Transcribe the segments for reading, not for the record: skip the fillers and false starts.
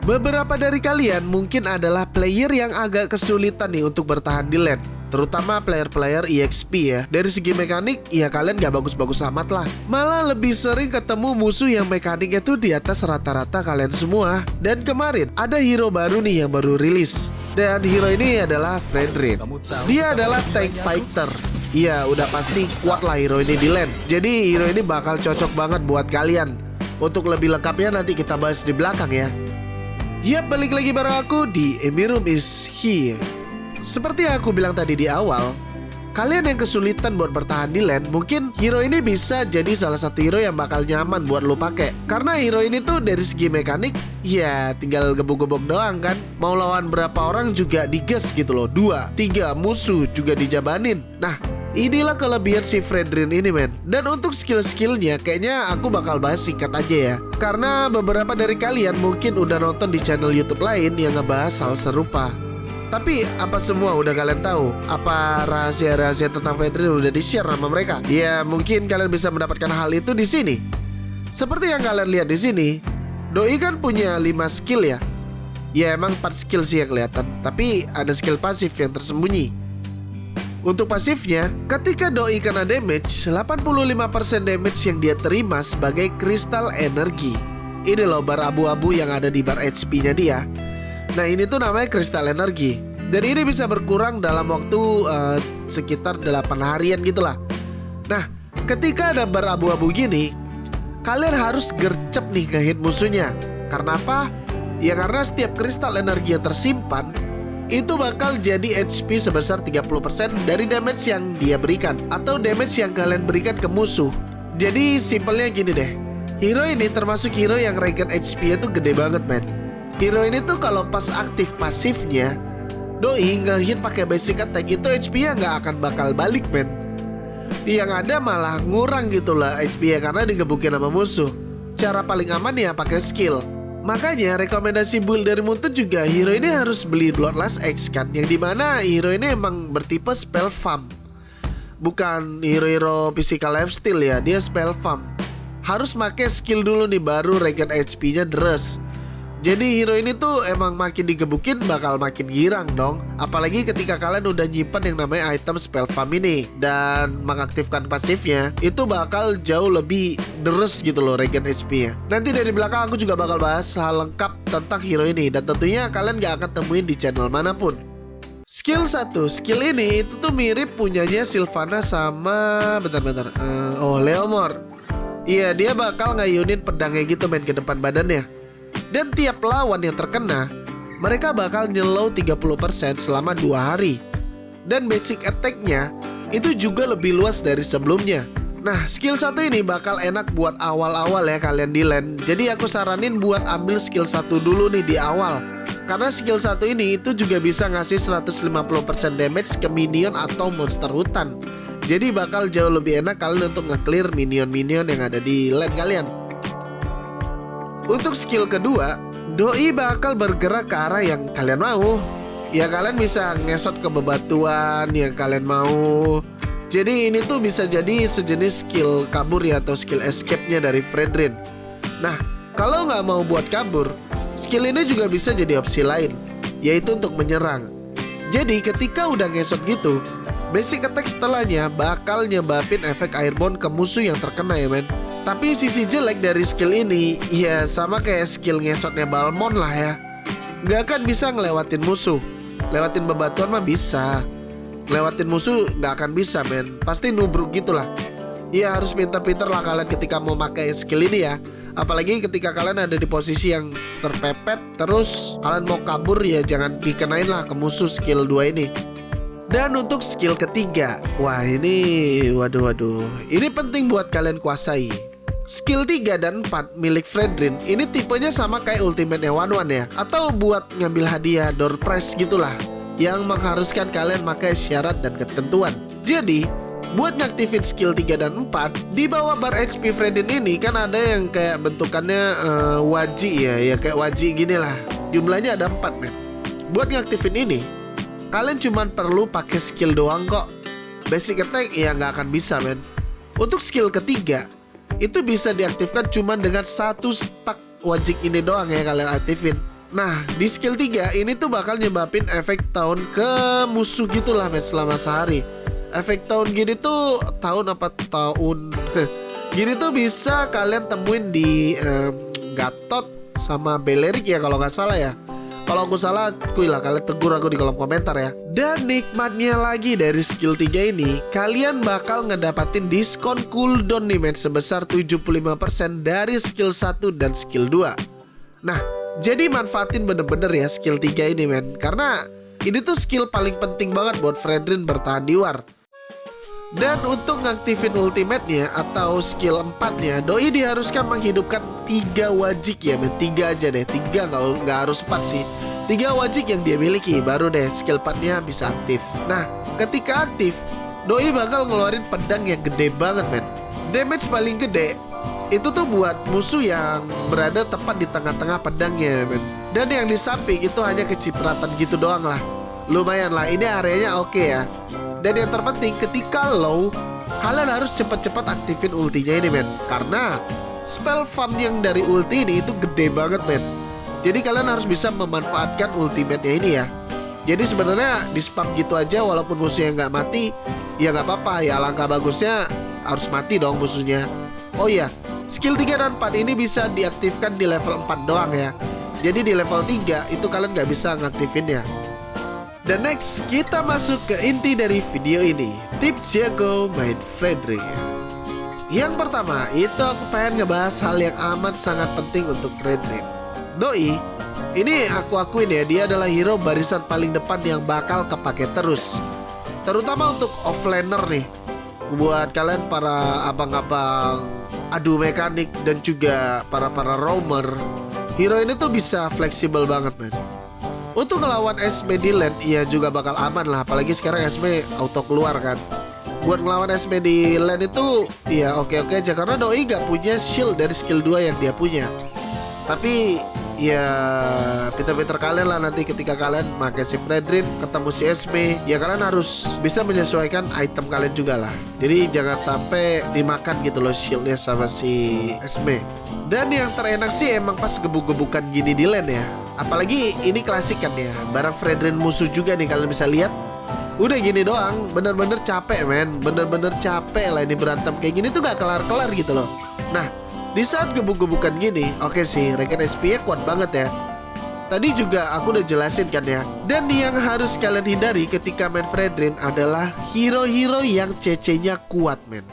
Beberapa dari kalian mungkin adalah player yang agak kesulitan nih untuk bertahan di lane, terutama player-player EXP ya. Dari segi mekanik, ya kalian gak bagus-bagus amat lah. Malah lebih sering ketemu musuh yang mekaniknya tuh di atas rata-rata kalian semua. Dan kemarin ada hero baru nih yang baru rilis. Dan hero ini adalah Fredrin. Dia adalah tank fighter. Iya, udah pasti kuat lah hero ini di lane. Jadi hero ini bakal cocok banget buat kalian. Untuk lebih lengkapnya nanti kita bahas di belakang ya. Yap, balik lagi bareng aku di Emirum is here. Seperti yang aku bilang tadi di awal, kalian yang kesulitan buat bertahan di lane, mungkin hero ini bisa jadi salah satu hero yang bakal nyaman buat lo pakai. Karena hero ini tuh dari segi mekanik, ya tinggal gebuk-gebuk doang kan. Mau lawan berapa orang juga digas gitu loh. 2, 3 musuh juga dijabanin. Nah, inilah kelebihan si Fredrin ini men. Dan untuk skill-skillnya kayaknya aku bakal bahas singkat aja ya. Karena beberapa dari kalian mungkin udah nonton di channel YouTube lain yang ngebahas hal serupa. Tapi apa semua udah kalian tahu? Apa rahasia-rahasia tentang Fredrin udah di-share sama mereka? Ya mungkin kalian bisa mendapatkan hal itu di sini. Seperti yang kalian lihat di sini, Doi kan punya 5 skill ya. Ya emang 4 skill sih yang kelihatan, tapi ada skill pasif yang tersembunyi. Untuk pasifnya, ketika Doi kena damage, 85% damage yang dia terima sebagai kristal energi. Ini loh bar abu-abu yang ada di bar HP-nya dia. Nah ini tuh namanya kristal energi. Dan ini bisa berkurang dalam waktu sekitar 8 harian gitulah. Nah ketika ada bar abu-abu gini, kalian harus gercep nih ke hit musuhnya. Karena apa? Ya karena setiap kristal energi yang tersimpan itu bakal jadi HP sebesar 30% dari damage yang dia berikan atau damage yang kalian berikan ke musuh. Jadi simpelnya gini deh, hero ini termasuk hero yang regen HP-nya tuh gede banget men. Hero ini tuh kalau pas aktif pasifnya, Doi nge-hit pakai basic attack itu HP-nya nggak akan bakal balik men. Yang ada malah ngurang gitu lah HP-nya karena digebukin sama musuh. Cara paling aman ya pakai skill. Makanya rekomendasi build dari Muntut juga hero ini harus beli Bloodlust X kan, yang dimana hero ini emang bertipe spell farm. Bukan hero-hero physical lifesteal ya, dia spell farm. Harus pakai skill dulu nih baru regen HP-nya deres. Jadi hero ini tuh emang makin digebukin bakal makin girang dong. Apalagi ketika kalian udah nyimpan yang namanya item spell farm ini dan mengaktifkan pasifnya, itu bakal jauh lebih deres gitu loh regen HP-nya. Nanti dari belakang aku juga bakal bahas hal lengkap tentang hero ini. Dan tentunya kalian gak akan temuin di channel manapun. Skill 1, skill ini itu tuh mirip punyanya Sylvana sama Leomord. Iya, dia bakal ngayunin pedangnya gitu main ke depan badannya. Dan tiap lawan yang terkena, mereka bakal nyelow 30% selama 2 hari. Dan basic attack-nya itu juga lebih luas dari sebelumnya. Nah, skill 1 ini bakal enak buat awal-awal ya kalian di lane. Jadi aku saranin buat ambil skill 1 dulu nih di awal. Karena skill 1 ini itu juga bisa ngasih 150% damage ke minion atau monster hutan. Jadi bakal jauh lebih enak kalian untuk nge-clear minion-minion yang ada di lane kalian. Untuk skill kedua, Doi bakal bergerak ke arah yang kalian mau. Ya kalian bisa ngesot ke bebatuan yang kalian mau. Jadi ini tuh bisa jadi sejenis skill kabur ya atau skill escape-nya dari Fredrin. Nah, kalau nggak mau buat kabur, skill ini juga bisa jadi opsi lain, yaitu untuk menyerang. Jadi ketika udah ngesot gitu, basic attack setelahnya bakal nyebabin efek airborne ke musuh yang terkena ya men. Tapi sisi jelek dari skill ini, ya sama kayak skill ngesotnya Balmond lah ya. Gak akan bisa ngelewatin musuh. Lewatin bebatuan mah bisa, lewatin musuh gak akan bisa men. Pasti nubruk gitu lah. Ya harus pintar-pintar lah kalian ketika mau pakai skill ini ya. Apalagi ketika kalian ada di posisi yang terpepet, terus kalian mau kabur ya jangan dikenain lah ke musuh skill 2 ini. Dan untuk skill ketiga, wah ini waduh ini penting buat kalian kuasai. Skill 3 dan 4 milik Fredrin ini tipenya sama kayak ultimate-nya One ya, atau buat ngambil hadiah door prize gitulah, yang mengharuskan kalian pakai syarat dan ketentuan. Jadi buat ngaktifin skill 3 dan 4 di bawah bar HP Fredrin ini kan ada yang kayak bentukannya waji ya kayak waji gini lah. Jumlahnya ada 4 men. Buat ngaktifin ini kalian cuman perlu pakai skill doang kok. Basic attack ya nggak akan bisa men. Untuk skill ketiga itu bisa diaktifkan cuma dengan 1 stack wajik ini doang ya kalian aktifin. Nah, di skill 3 ini tuh bakal nyebabin efek tahun ke musuh gitulah men selama sehari. Efek tahun gini tuh tahun apa tahun gini tuh bisa kalian temuin di Gatot sama Belerik ya kalau nggak salah ya. Kalau aku salah, kuilah kalian tegur aku di kolom komentar ya. Dan nikmatnya lagi dari skill 3 ini, kalian bakal ngedapatin diskon cooldown nih men sebesar 75% dari skill 1 dan skill 2. Nah, jadi manfaatin bener-bener ya skill 3 ini men, karena ini tuh skill paling penting banget buat Fredrin bertahan di war. Dan untuk ngaktifin ultimate-nya atau skill 4-nya, Doi diharuskan menghidupkan 3 wajik ya men. 3 aja deh, 3 nggak harus 4 sih. 3 wajik yang dia miliki, baru deh skill 4-nya bisa aktif. Nah, ketika aktif, Doi bakal ngeluarin pedang yang gede banget men. Damage paling gede itu tuh buat musuh yang berada tepat di tengah-tengah pedangnya men. Dan yang di samping itu hanya kecipratan gitu doang lah. Lumayan lah, ini areanya oke ya. Dan yang terpenting ketika low, kalian harus cepat-cepat aktifin ultinya ini men. Karena spell farm yang dari ulti ini itu gede banget men. Jadi kalian harus bisa memanfaatkan ultimate-nya ini ya. Jadi sebenarnya di spam gitu aja walaupun musuhnya nggak mati, ya nggak apa-apa ya. Alangkah bagusnya harus mati dong musuhnya. Oh iya, skill 3 dan 4 ini bisa diaktifkan di level 4 doang ya. Jadi di level 3 itu kalian nggak bisa ngaktifinnya. Dan next, kita masuk ke inti dari video ini. Tips jago main Fredrin. Yang pertama, itu aku pengen ngebahas hal yang amat sangat penting untuk Fredrin. Doi, ini aku akuin ya, dia adalah hero barisan paling depan yang bakal kepake terus. Terutama untuk offlaner nih. Buat kalian para abang-abang adu mekanik dan juga para roamer, hero ini tuh bisa fleksibel banget men. Untuk ngelawan Esme di lane, ya juga bakal aman lah. Apalagi sekarang Esme auto keluar kan. Buat ngelawan Esme di lane itu, ya oke-oke aja. Karena Doi gak punya shield dari skill 2 yang dia punya. Tapi, ya pinter-pinter kalian lah nanti ketika kalian pakai si Fredrin, ketemu si Esme, ya kalian harus bisa menyesuaikan item kalian juga lah. Jadi jangan sampai dimakan gitu loh shieldnya sama si Esme. Dan yang terenak sih emang pas gebuk-gebukan gini di lane ya. Apalagi ini klasik kan ya, barang Fredrin musuh juga nih kalian bisa lihat. Udah gini doang, bener-bener capek men. Bener-bener capek lah ini berantem kayak gini tuh gak kelar-kelar gitu loh. Nah, di saat gebuk-gebukan gini, oke sih, Regen SP-nya kuat banget ya. Tadi juga aku udah jelasin kan ya. Dan yang harus kalian hindari ketika main Fredrin adalah hero-hero yang CC-nya kuat men.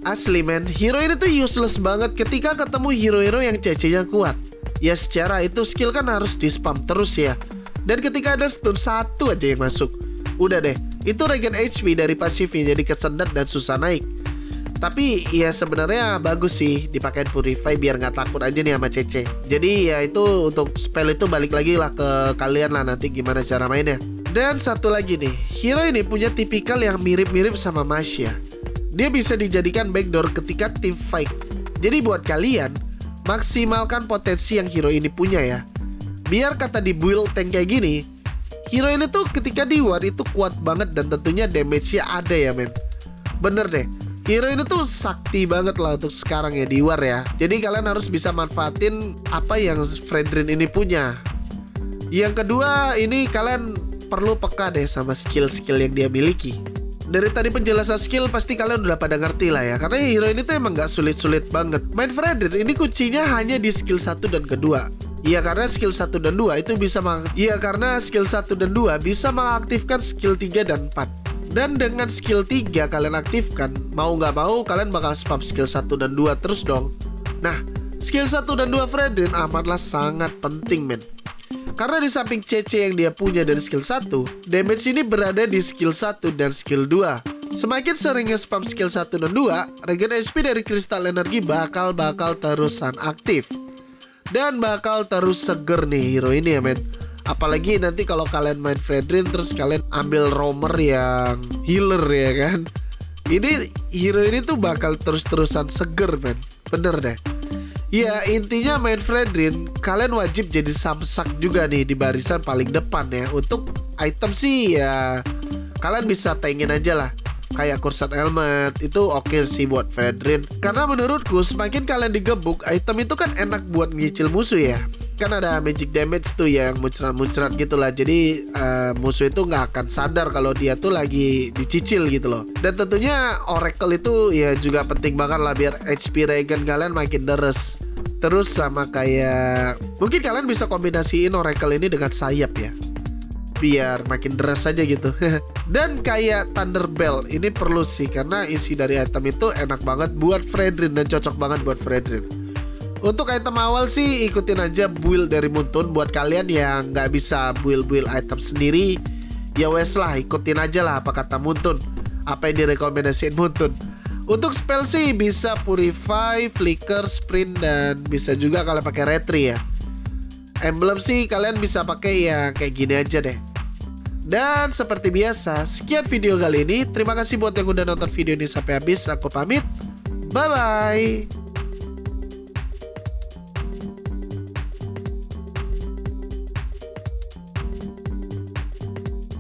Asli men, hero ini tuh useless banget ketika ketemu hero-hero yang CC-nya kuat. Ya secara itu skill kan harus di spam terus ya. Dan ketika ada stun 1 aja yang masuk, udah deh, itu regen HP dari pasifnya jadi kesendat dan susah naik. Tapi ya sebenarnya bagus sih dipakai Purify biar nggak takut aja nih sama CC. Jadi ya itu untuk spell itu balik lagi lah ke kalian lah nanti gimana cara mainnya. Dan satu lagi nih, hero ini punya tipikal yang mirip-mirip sama Masya. Dia bisa dijadikan backdoor ketika team fight. Jadi buat kalian, maksimalkan potensi yang hero ini punya ya. Biar kata di build tank kayak gini, hero ini tuh ketika di war itu kuat banget dan tentunya damage-nya ada ya men. Bener deh, hero ini tuh sakti banget lah untuk sekarang ya di war ya. Jadi kalian harus bisa manfaatin apa yang Fredrin ini punya. Yang kedua, ini kalian perlu peka deh sama skill-skill yang dia miliki. Dari tadi penjelasan skill pasti kalian udah pada ngerti lah ya. Karena hero ini tuh emang gak sulit-sulit banget. Main Fredrin ini kuncinya hanya di skill 1 dan kedua. Iya karena skill 1 dan 2 itu bisa karena skill 1 dan 2 bisa mengaktifkan skill 3 dan 4. Dan dengan skill 3 kalian aktifkan, mau gak mau kalian bakal spam skill 1 dan 2 terus dong. Nah, skill 1 dan 2 Fredrin amatlah sangat penting men. Karena di samping CC yang dia punya dari skill 1, damage ini berada di skill 1 dan skill 2. Semakin seringnya spam skill 1 dan 2, regen HP dari kristal energi bakal terusan aktif. Dan bakal terus seger nih hero ini ya men. Apalagi nanti kalau kalian main Fredrin terus kalian ambil roamer yang healer ya kan. Ini hero ini tuh bakal terus-terusan seger men. Bener deh. Ya intinya main Fredrin, kalian wajib jadi samsak juga nih di barisan paling depan ya. Untuk item sih ya kalian bisa tengin aja lah. Kayak Kursat Helmet itu oke sih buat Fredrin. Karena menurutku semakin kalian digebuk, item itu kan enak buat nyicil musuh ya. kan ada magic damage tuh yang muncrat-muncrat gitu lah. Jadi musuh itu nggak akan sadar kalau dia tuh lagi dicicil gitu loh. Dan tentunya Oracle itu ya juga penting banget lah biar HP regen kalian makin deres. Terus sama kayak mungkin kalian bisa kombinasiin Oracle ini dengan sayap ya, biar makin deres aja gitu. Dan kayak Thunderbell ini perlu sih, karena isi dari item itu enak banget buat Fredrin dan cocok banget buat Fredrin. Untuk item awal sih ikutin aja build dari Muntun. Buat kalian yang nggak bisa build item sendiri, ya wes lah, ikutin aja lah apa kata Muntun, apa yang direkomendasiin Muntun. Untuk spell sih bisa Purify, Flicker, Sprint, dan bisa juga kalian pakai Retry ya. Emblem sih kalian bisa pakai yang kayak gini aja deh. Dan seperti biasa, sekian video kali ini. Terima kasih buat yang udah nonton video ini sampai habis. Aku pamit. Bye-bye.